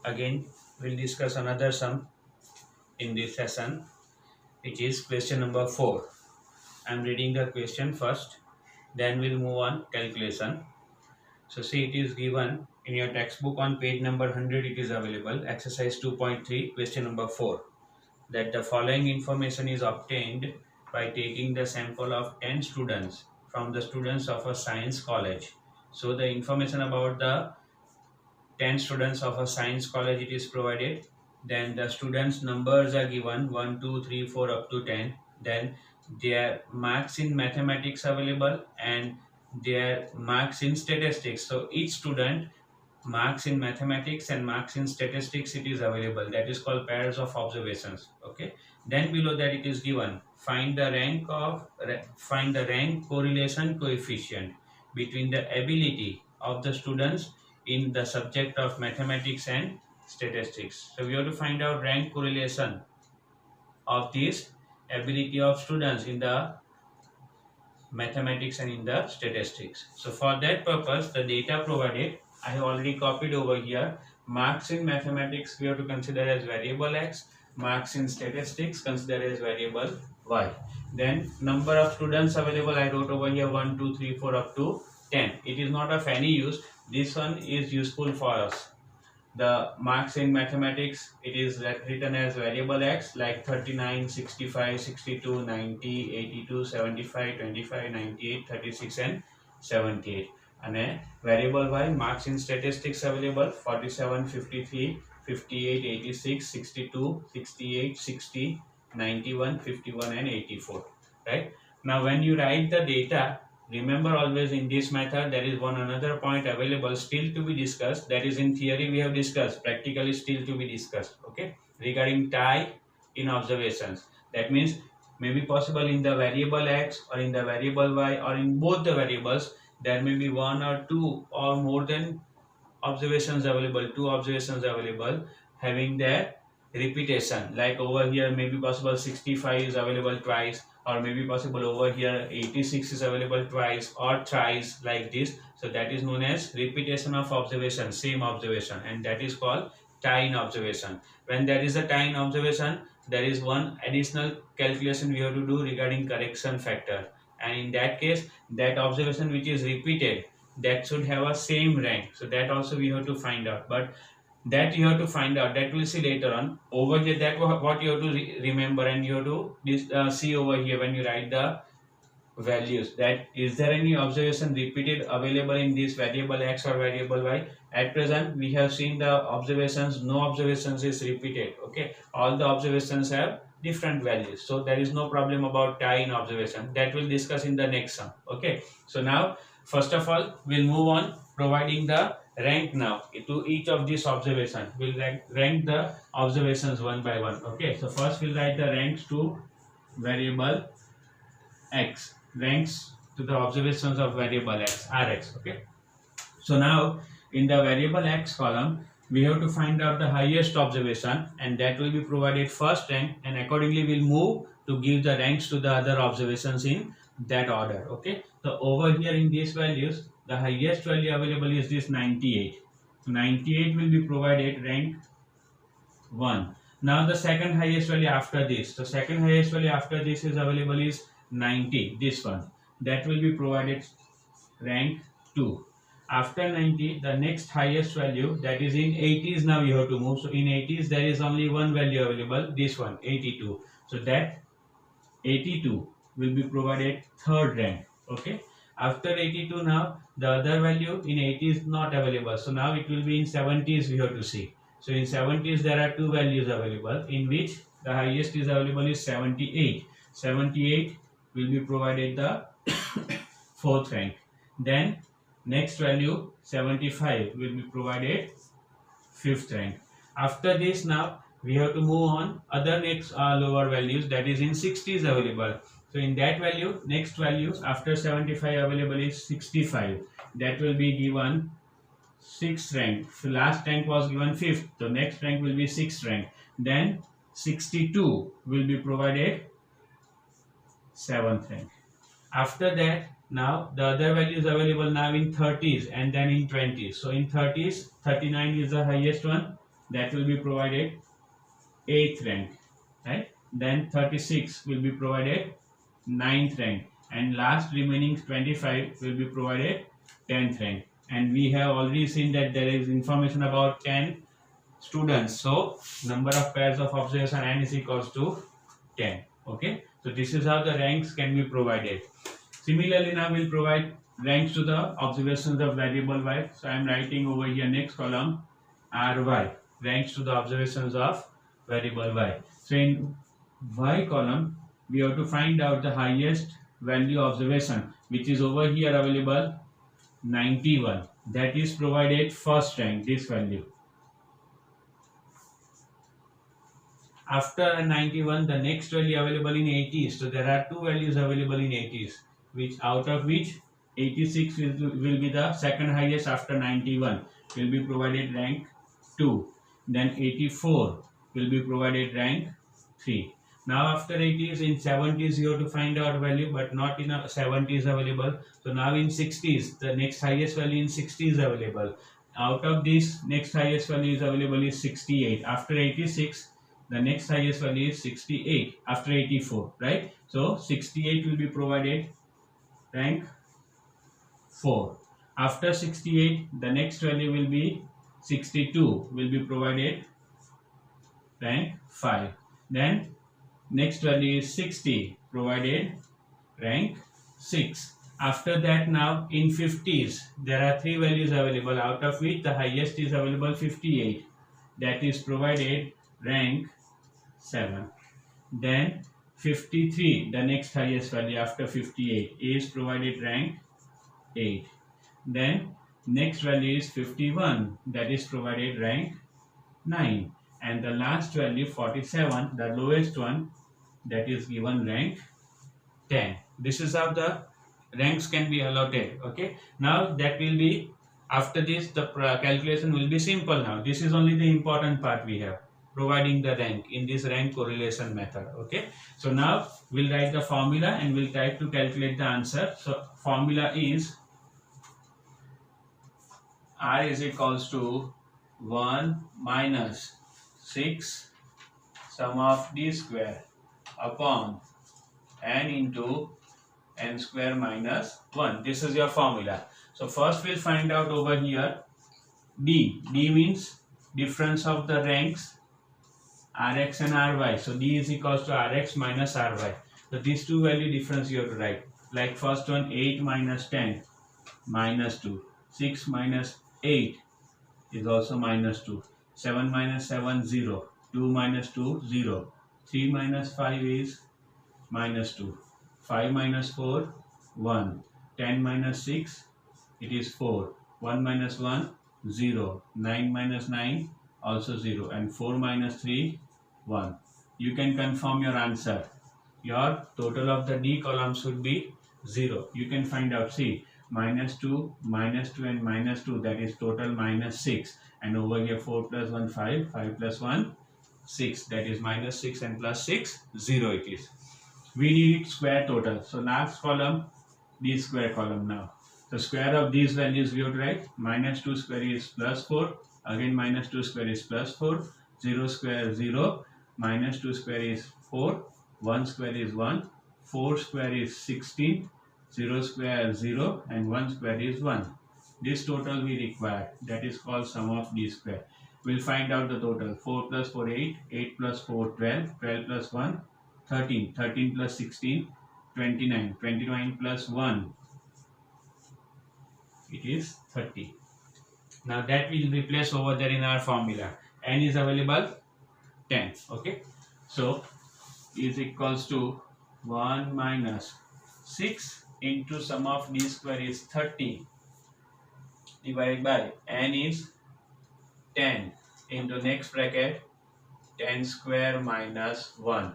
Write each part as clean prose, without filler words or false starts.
Again, we'll discuss another sum in this session, which is question number 4. I'm reading the question first, then we'll move on calculation. So see, it is given in your textbook on page number 100. It is available, exercise 2.3, question number 4, that the following information is obtained by taking the sample of 10 students from the students of a science college. So the information about the 10 students of a science college, it is provided. Then the students numbers are given 1 2 3 4 up to 10. Then their marks in mathematics available and their marks in statistics. So each student marks in mathematics and marks in statistics, it is available. That is called pairs of observations. Okay. Then below that it is given, find the rank correlation coefficient between the ability of the students in the subject of mathematics and statistics. So we have to find out rank correlation of this ability of students in the mathematics and in the statistics. So for that purpose, the data provided, I have already copied over here. Marks in mathematics we have to consider as variable x, marks in statistics consider as variable y. Then number of students available, I wrote over here 1 2 3 4 up to 10. It is not of any use. This one is useful for us. The marks in mathematics, it is written as variable x, like 39, 65, 62, 90, 82, 75, 25, 98, 36 and 78. And a variable y, marks in statistics available 47, 53, 58, 86, 62, 68, 60, 91, 51 and 84. Right? Now when you write the data, remember always in this method there is one another point available still to be discussed. That is, in theory we have discussed, practically still to be discussed. Okay, regarding tie in observations. That means may be possible in the variable x or in the variable y or in both the variables there may be one or two or more than observations available, two observations available having their repetition. Like over here may be possible 65 is available twice, or maybe possible over here 86 is available twice or thrice, like this. So that is known as repetition of observation, same observation, and that is called tie in observation. When there is a tie in observation, there is one additional calculation we have to do regarding correction factor, and in that case that observation which is repeated, that should have a same rank. So that also we have to find out, but that you have to find out, that we'll see later on. Over here, that what you have to remember, and you have to see over here when you write the values, that is there any observation repeated available in this variable x or variable y. At present we have seen the observations, no observations is repeated. Okay, all the observations have different values, so there is no problem about tie in observation. That we'll discuss in the next sum. Okay, so now first of all we'll move on providing the rank now to each of these observations. We'll rank the observations one by one. Okay, so first we'll write the ranks to variable x, ranks to the observations of variable x, rx. Okay, so now in the variable x column we have to find out the highest observation, and that will be provided first rank, and accordingly we'll move to give the ranks to the other observations in that order. Okay, so over here in these values, the highest value available is this 98. So 98 will be provided rank 1. Now the second highest value after this, the second highest value after this is available is 90, this one, that will be provided rank 2. After 90, the next highest value, that is in 80s, now you have to move. So in 80s there is only one value available, this one, 82. So that 82 will be provided third rank. Okay, after 82, now the other value in 80 is not available, so now it will be in 70s we have to see. So in 70s there are two values available, in which the highest is available is 78. 78 will be provided the fourth rank. Then next value 75 will be provided fifth rank. After this, now we have to move on other next lower values, that is in 60s available. So in that value, next value after 75 available is 65. That will be given 6th rank. So last rank was given 5th. So next rank will be 6th rank. Then 62 will be provided 7th rank. After that, now the other values available now in 30s and then in 20s. So in 30s, 39 is the highest one. that will be provided 8th rank, right? Then 36 will be provided 9th rank, and last remaining 25 will be provided 10th rank. And we have already seen that there is information about 10 students, so number of pairs of observation n is equals to 10. Okay, so this is how the ranks can be provided. Similarly, now we'll provide ranks to the observations of variable y. So I am writing over here next column ry, ranks to the observations of variable y. So in y column we have to find out the highest value observation, which is over here available 91. That is provided first rank, this value. After 91, the next value available in 80s. So there are two values available in 80s, which out of which 86 will be the second highest after 91, will be provided rank 2. Then 84 will be provided rank 3. Now after 80s, in 70s you have to find out value, but not in a 70s available. So now in 60s, the next highest value in 60s available. Out of this, next highest value is available is 68. After 86, the next highest value is 68 after 84, right? So 68 will be provided rank 4. After 68, the next value will be 62, will be provided rank 5. Then next value is 60, provided rank 6. After that, now in 50s, there are three values available, out of which the highest is available 58, that is provided rank 7. Then 53, the next highest value after 58, is provided rank 8. Then next value is 51, that is provided rank 9. And the last value 47, the lowest one, that is given rank 10. This is how the ranks can be allotted. Okay, now that will be, after this the calculation will be simple. Now this is only the important part we have, providing the rank in this rank correlation method. Okay, so now we'll write the formula and we'll try to calculate the answer. So formula is R is equals to 1 minus 6 sum of d square upon n into n square minus 1. This is your formula. So first we'll find out over here d. D means difference of the ranks Rx and Ry. So d is equals to Rx minus Ry. So these two value difference you have to write. Like first one, 8 minus 10 minus 2. 6 minus 8 is also minus 2. 7 minus 7, 0. 2 minus 2, 0. 3 minus 5 is minus 2. 5 minus 4, 1. 10 minus 6, it is 4. 1 minus 1, 0. 9 minus 9, also 0. And 4 minus 3, 1. You can confirm your answer. Your total of the D column should be 0. You can find out. See, minus 2 and minus 2, that is total minus 6. And over here 4 plus 1, 5. 5 plus 1, 6. That is minus 6 and plus 6, 0 it is. We need square total. So last column, D square column now. The square of these values we have to write. Minus 2 square is plus 4. Again minus 2 square is plus 4. 0 square 0. Minus 2 square is 4. 1 square is 1. 4 square is 16. 0 square 0. And 1 square is 1. This total we require. That is called sum of D square. We'll find out the total. 4 plus 4, 8. 8 plus 4, 12. 12 plus 1, 13. 13 plus 16, 29. 29 plus 1, it is 30. Now that will replace over there in our formula. N is available 10. Okay. So is equals to 1 minus 6 into sum of D square is 30 divided by N is 10 into next bracket 10 square minus 1.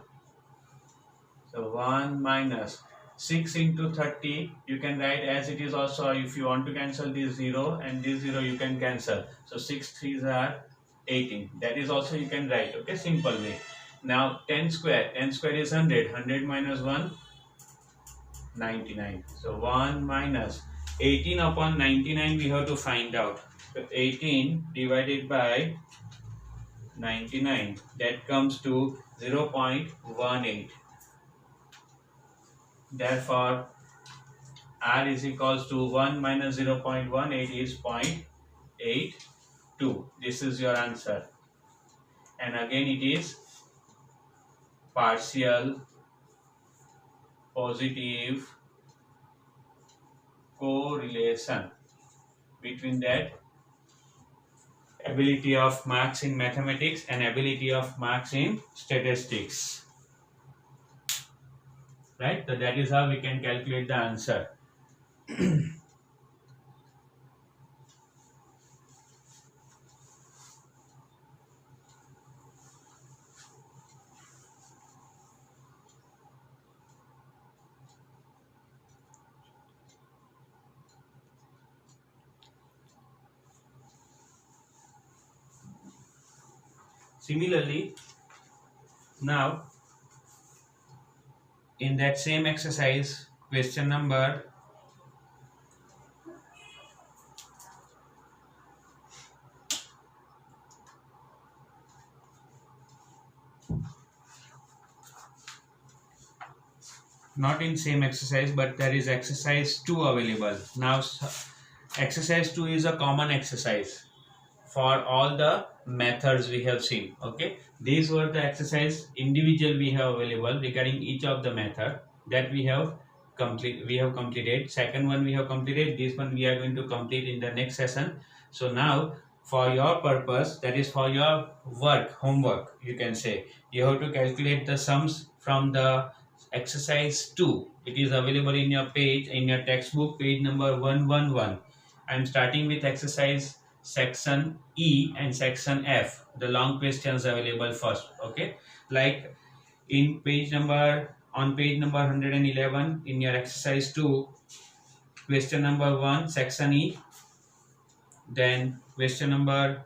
So 1 minus 6 into 30, you can write as it is also. If you want to cancel this 0 and this 0, you can cancel. So 6 3s are 18. That is also you can write. Okay, simple way. Now 10 square is 100. 100 minus 1, 99. So 1 minus 18 upon 99 we have to find out. So 18 divided by 99. That comes to 0.18. Therefore, R is equals to 1 minus 0.18 is 0.82. This is your answer. And again it is partial positive correlation between that ability of marks in mathematics and ability of marks in statistics. Right? So that is how we can calculate the answer. Similarly, now in that same exercise, question number not in same exercise, but there is exercise 2 available. Now exercise 2 is a common exercise for all the methods we have seen. Okay, these were the exercise individual we have available regarding each of the method that we have completed. Second one we have completed, this one we are going to complete in the next session. So now for your purpose, that is for your homework, you can say, you have to calculate the sums from the exercise 2. It is available in your textbook, page number 111. I am starting with exercise section E and section F. The long questions available first. Okay, like on page number 111 in your exercise 2, question number 1, section E, then question number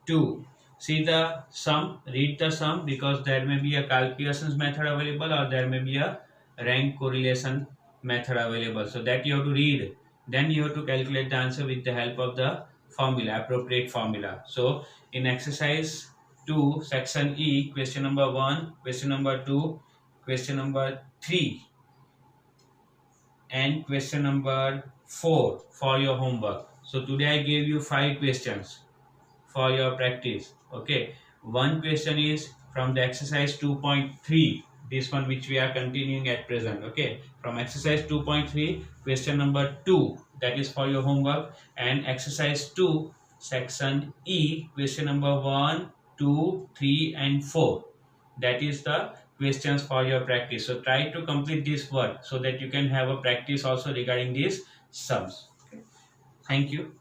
2. See the sum, read the sum, because there may be a calculations method available or there may be a rank correlation method available. So that you have to read. Then you have to calculate the answer with the help of the formula, appropriate formula. So in exercise 2, section E, question number 1, question number 2, question number 3 and question number 4 for your homework. So today I gave you 5 questions for your practice. Okay, one question is from the exercise 2.3, this one which we are continuing at present. Okay, from exercise 2.3, question number 2, that is for your homework, and exercise 2, section E, question number 1, 2, 3 and 4, that is the questions for your practice. So try to complete this work so that you can have a practice also regarding these sums. Okay. Thank you.